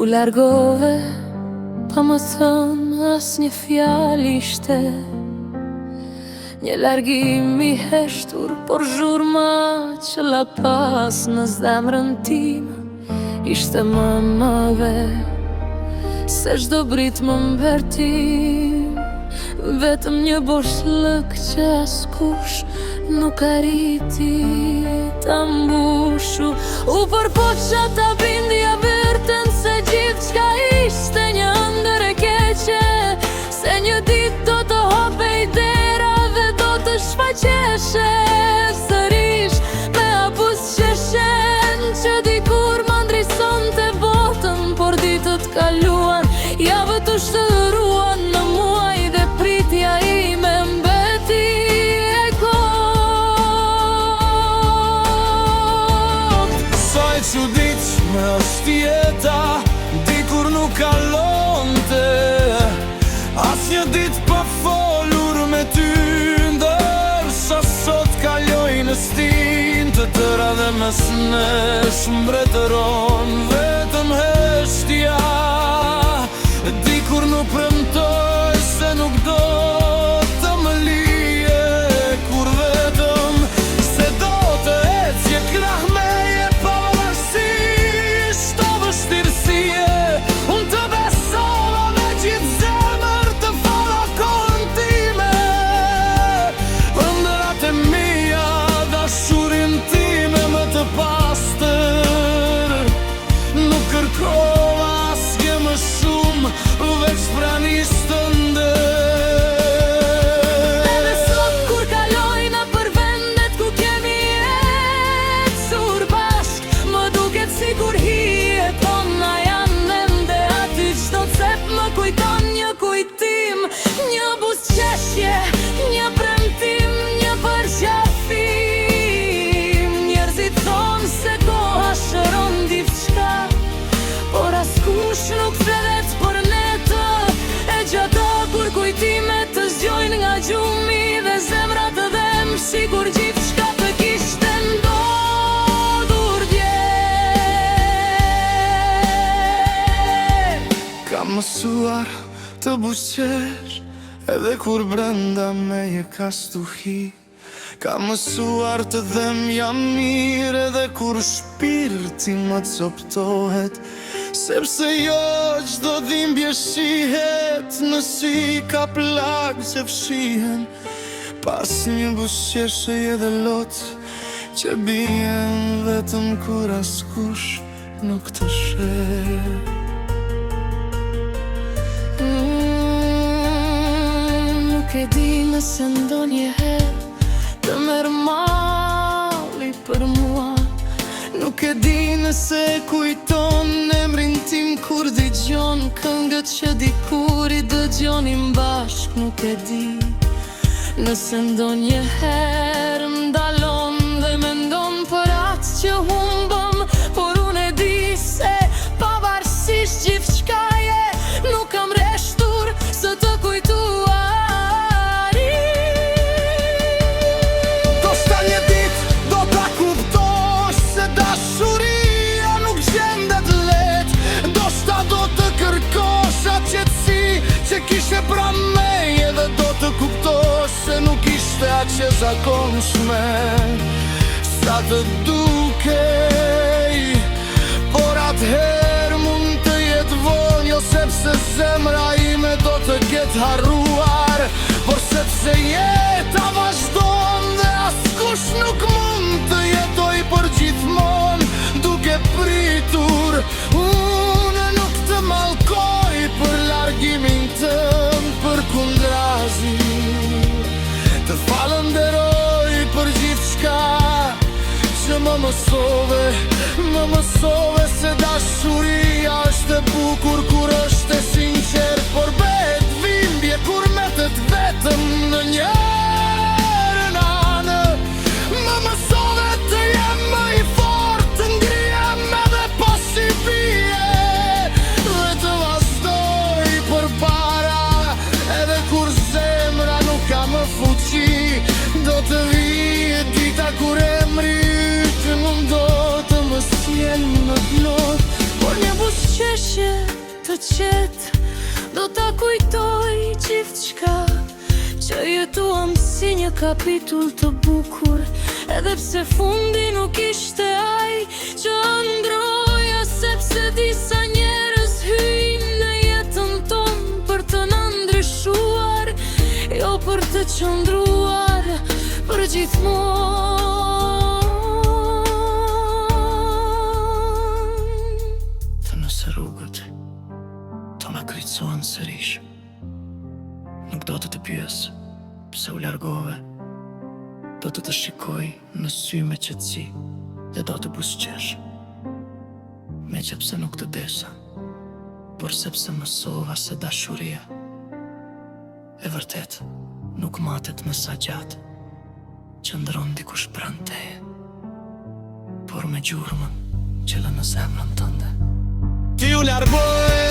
U largove pa më thënë as një fjalë, ishte një largim i heshtur, por zhurma që la pas në zemrën tim ishte më mëve se çdo brit më mbertim. Vetëm një boshllëk që askush nuk arriti ta mbushu. U përpoqa ta bindja vërtën se gjithçka ishte një ëndër e keqe, se një ditë do të hopej dera dhe do të shfaqeshe sërish me hapus qeshen që dikur më ndrisonte botën, por ditët kaluan, javët u shëruan në muaj dhe pritja ime mbeti e kot. Sa e çuditshme është jeta, dikur nuk kalonte asnjë ditë pa folur me ty, ndërsa sot kaloj në stin të tëra dhe mes nesh mbretëron vetëm heshtja. Dikur nuk premtoj se nuk do të më lije, kur vetëm se do të ecje krah meje pavarësisht të vështirësie. Unë të besova me gjithë zemër të fallakon time, ëndrat e mia, dashurin time më të pastër. Nuk kërkova asgjë më shumë, veç pranisë të ndër. Edhe sot kur kaloj nëpër vendet ku kemi ecur bashk, më duket sikur hijet tona janë ende aty. Çdo cep më kujton një kujtim, një buzëqeshje, një premtim, një përqafim. Njerëzit thonë se koha shëron diçka, por askush nuk flet për ne të e gjata, kur kujtimet të zgjojnë nga gjumi dhe zemrat të dhem, sikur gjithçka të kishte ndodhur dje. Kam mësuar të buzëqesh edhe kur brenda meje ka stuhi. Kam mësuar të them jam mirë edhe kur shpirti më coptohet, sepse jo çdo dhimbje shihet në sy, ka plagë që fshihen pas një buzëqeshje dhe lot që bien vetëm kur askush nuk të sheh. Nuk e di nëse ndonjëherë të merr malli për mua, nuk e di nëse kujton emrin tim kur dëgjon këngët që dikur i dëgjonim bashk. Nuk e di nëse ndonjëherë ndalon dhe mendon për atë që humbëm, por unë e di se pavarësisht gjithçkaje nuk kam rreshtur së të kujtuar. Që kishe pra meje dhe do të kuptosh se nuk ishte aq e zakonshme sa të dukej, por atëherë mund të jetë vonjë, sepse zemra ime do të ketë harruar, por sepse jeta vazhdon dhe askush nuk mund të jetoj për gjithmonë duke pritur. Unë nuk të mallkoj për largimin tënd, për kundrazi të falënderoj për gjithçka që më mësove se dashuria është e bukur kur është e sinqert, por bëhet dhimbje kur metet vetëm në njërën anë. Më mësove të jem më i fort, të ngrihem edhe pas i bie, dhe të vazhdoj për para, edhe kur zemra nuk ka më fuqi. Do të vijë dita kur emri yt nuk do të më sjellë në plot, por një buzëqeshje të qetë do ta kujtoj gjithçka që jetuam si një kapitull të bukur, edhe pse fundi nuk ishte ai që ëndroja, sepse disa njerëz hyjnë në jetën tonë për të na ndryshuar, jo për të qëndruar për gjithmonë. Të nëse rrugët të na kryqësohen sërish, nuk do të të pyes pse u largove, do të të shikoj në sy me qetësi dhe do të buzëqesh. Me që pse nuk të desha, por sepse mësova se dashuria e vërtet nuk matet me sa gjatë, qëndron dikush pranë teje, por me gjurmën që lë në zemrën tënde. Ti u largove